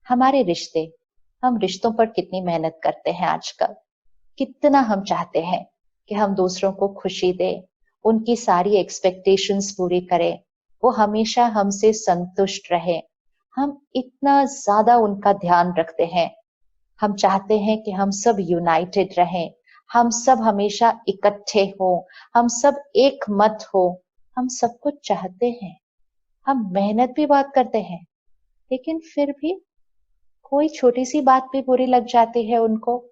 हमारे रिश्ते, हम रिश्तों पर कितनी मेहनत करते हैं आजकल। कितना हम चाहते हैं कि हम दूसरों को खुशी दें, उनकी सारी एक्सपेक्टेशंस पूरी करें, वो हमेशा हमसे संतुष्ट रहे। हम इतना ज्यादा उनका ध्यान रखते हैं। हम चाहते हैं कि हम सब यूनाइटेड रहें, हम सब हमेशा इकट्ठे हो, हम सब एक मत हो। हम सब कुछ चाहते हैं, हम मेहनत भी बहुत करते हैं, लेकिन फिर भी कोई छोटी सी बात भी बुरी लग जाती है उनको।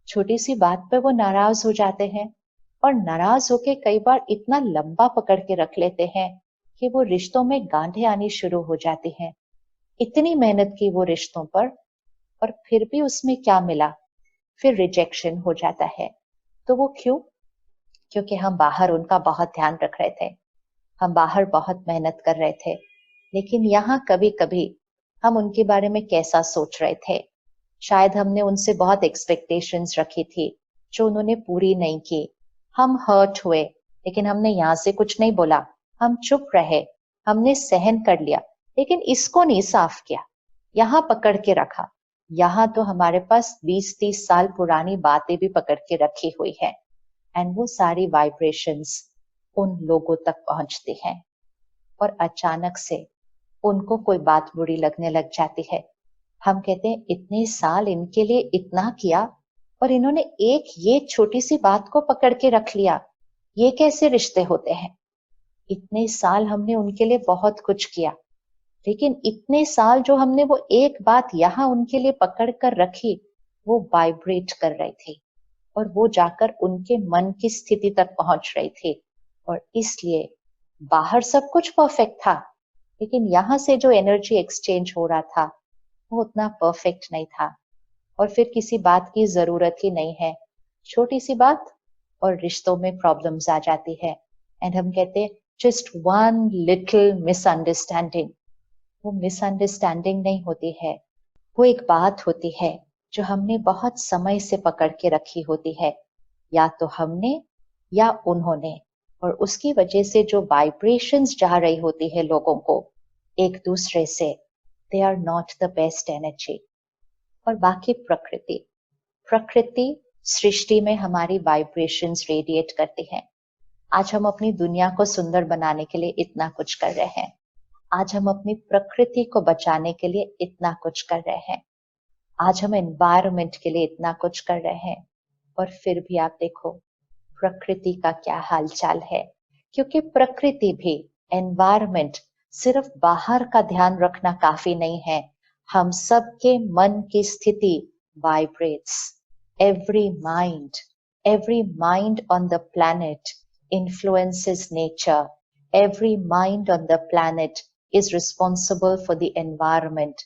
छोटी सी बात पे वो नाराज हो जाते हैं, और नाराज होके कई बार इतना लंबा पकड़ के रख लेते हैं कि वो रिश्तों में गांठें आनी शुरू हो जाती हैं। इतनी मेहनत की वो रिश्तों पर, और फिर भी उसमें क्या मिला? फिर रिजेक्शन हो जाता है। तो वो क्यों? क्योंकि हम बाहर उनका बहुत ध्यान रख रहे थे, हम बाहर बहुत मेहनत कर रहे थे, लेकिन यहाँ कभी कभी हम उनके बारे में कैसा सोच रहे थे। शायद हमने उनसे बहुत एक्सपेक्टेशंस रखी थी जो उन्होंने पूरी नहीं की। हम हर्ट हुए, लेकिन हमने यहाँ से कुछ नहीं बोला, हम चुप रहे, हमने सहन कर लिया, लेकिन इसको नहीं साफ किया, यहाँ पकड़ के रखा। यहाँ तो हमारे पास 20-30 साल पुरानी बातें भी पकड़ के रखी हुई है, एंड वो सारी वाइब्रेशंस उन लोगों तक पहुंचती हैं, और अचानक से उनको कोई बात बुरी लगने लग जाती है। हम कहते हैं इतने साल इनके लिए इतना किया, और इन्होंने एक ये छोटी सी बात को पकड़ के रख लिया। ये कैसे रिश्ते होते हैं? इतने साल हमने उनके लिए बहुत कुछ किया, लेकिन इतने साल जो हमने वो एक बात यहाँ उनके लिए पकड़ कर रखी, वो वाइब्रेट कर रही थी, और वो जाकर उनके मन की स्थिति तक पहुंच रही थी। और इसलिए बाहर सब कुछ परफेक्ट था, लेकिन यहाँ से जो एनर्जी एक्सचेंज हो रहा था वो उतना परफेक्ट नहीं था। और फिर किसी बात की जरूरत ही नहीं है, छोटी सी बात और रिश्तों में प्रॉब्लम्स आ जाती है। एंड हम कहते हैं जस्ट वन लिटिल मिसअंडरस्टैंडिंग। वो मिसअंडरस्टैंडिंग नहीं होती है, वो एक बात होती है जो हमने बहुत समय से पकड़ के रखी होती है, या तो हमने या उन्होंने। और उसकी वजह से जो वाइब्रेशंस जा रही होती है लोगों को एक दूसरे से, they are not the best energy. और बाकी प्रकृति, प्रकृति सृष्टि में हमारी वाइब्रेशंस रेडिएट करती है। आज हम अपनी दुनिया को सुंदर बनाने के लिए इतना कुछ कर रहे हैं, आज हम अपनी प्रकृति को बचाने के लिए इतना कुछ कर रहे हैं, आज हम एनवायरनमेंट के लिए इतना कुछ कर रहे हैं, और फिर भी आप देखो प्रकृति का क्या हालचाल है। क्योंकि प्रकृति भी, एनवायरनमेंट सिर्फ बाहर का ध्यान रखना काफी नहीं है, हम सबके मन की स्थिति vibrates. Every mind on the planet influences nature. Every mind on the planet is responsible for the environment.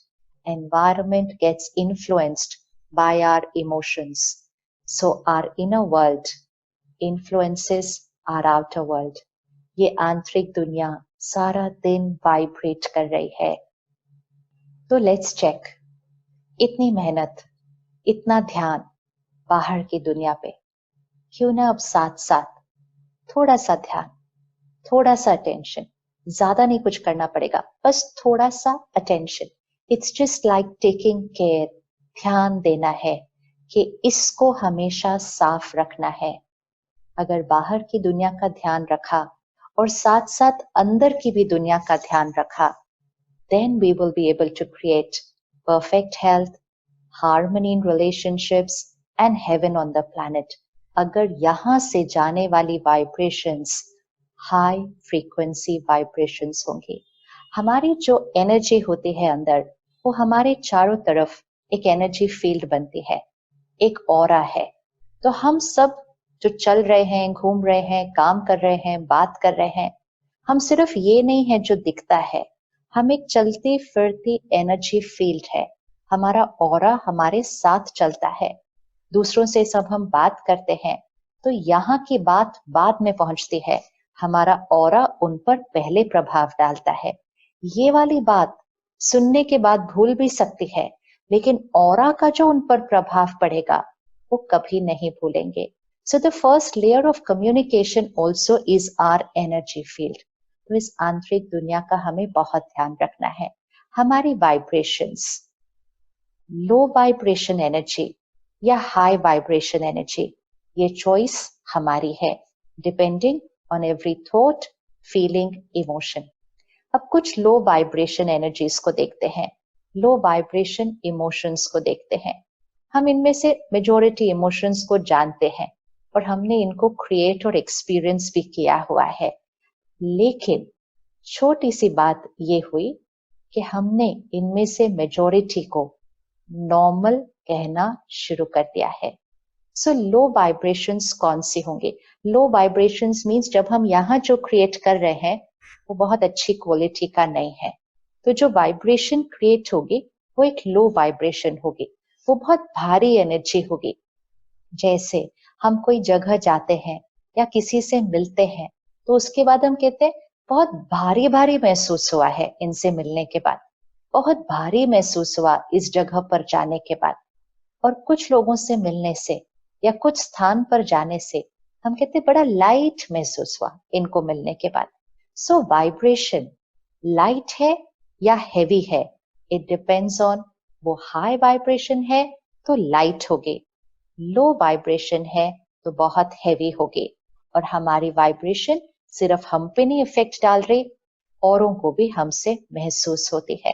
Environment gets influenced by our emotions. So our inner world influences our outer world. ये आंतरिक दुनिया सारा दिन vibrate कर रही है। तो let's check, इतनी मेहनत, इतना ध्यान बाहर की दुनिया पे, क्यों ना अब साथ साथ थोड़ा सा ध्यान, थोड़ा सा अटेंशन, ज्यादा नहीं कुछ करना पड़ेगा, बस थोड़ा सा attention. It's just like taking care, ध्यान देना है कि इसको हमेशा साफ रखना है। अगर बाहर की दुनिया का ध्यान रखा और साथ साथ अंदर की भी दुनिया का ध्यान रखा, then we will be able to create perfect health, harmony in relationships and heaven on the planet. अगर यहाँ से जाने वाली वाइब्रेशंस हाई फ्रीक्वेंसी वाइब्रेशंस होंगी, हमारी जो एनर्जी होती है अंदर, वो हमारे चारों तरफ एक एनर्जी फील्ड बनती है, एक ऑरा है। तो हम सब जो चल रहे हैं, घूम रहे हैं, काम कर रहे हैं, बात कर रहे हैं, हम सिर्फ ये नहीं है जो दिखता है, हम एक चलती फिरती एनर्जी फील्ड है। हमारा ऑरा हमारे साथ चलता है। दूसरों से सब हम बात करते हैं तो यहाँ की बात बाद में पहुंचती है, हमारा ऑरा उन पर पहले प्रभाव डालता है। ये वाली बात सुनने के बाद भूल भी सकती है, लेकिन ऑरा का जो उन पर प्रभाव पड़ेगा वो कभी नहीं भूलेंगे। So the first layer of communication also is our energy field. तो इस आंतरिक दुनिया का हमें बहुत ध्यान रखना है। हमारी वाइब्रेशंस, लो वाइब्रेशन एनर्जी या हाई वाइब्रेशन एनर्जी, ये चॉइस हमारी है, depending on every thought, feeling, emotion. अब कुछ लो वाइब्रेशन एनर्जीज को देखते हैं, लो वाइब्रेशन इमोशंस को देखते हैं। हम इनमें से मेजॉरिटी इमोशंस को जानते हैं और हमने इनको क्रिएट और एक्सपीरियंस भी किया हुआ है, लेकिन छोटी सी बात ये हुई कि हमने इनमें से मेजॉरिटी को नॉर्मल कहना शुरू कर दिया है। सो लो वाइब्रेशंस कौन सी होंगे? लो वाइब्रेशंस मीन्स जब हम यहाँ जो क्रिएट कर रहे हैं वो बहुत अच्छी क्वालिटी का नहीं है, तो जो वाइब्रेशन क्रिएट होगी वो एक लो वाइब्रेशन होगी, वो बहुत भारी एनर्जी होगी। जैसे हम कोई जगह जाते हैं या किसी से मिलते हैं तो उसके बाद हम कहते हैं बहुत भारी भारी महसूस हुआ है इनसे मिलने के बाद, बहुत भारी महसूस हुआ इस जगह पर जाने के बाद। और कुछ लोगों से मिलने से या कुछ स्थान पर जाने से हम कहते बड़ा लाइट महसूस हुआ इनको मिलने के बाद। सो वाइब्रेशन लाइट है या हेवी है, इट डिपेंड्स ऑन, वो हाई वाइब्रेशन है तो लाइट होगी, लो वाइब्रेशन है तो बहुत हेवी होगी। और हमारी वाइब्रेशन सिर्फ हम पे नहीं इफेक्ट डाल रही, औरों को भी हमसे महसूस होती है।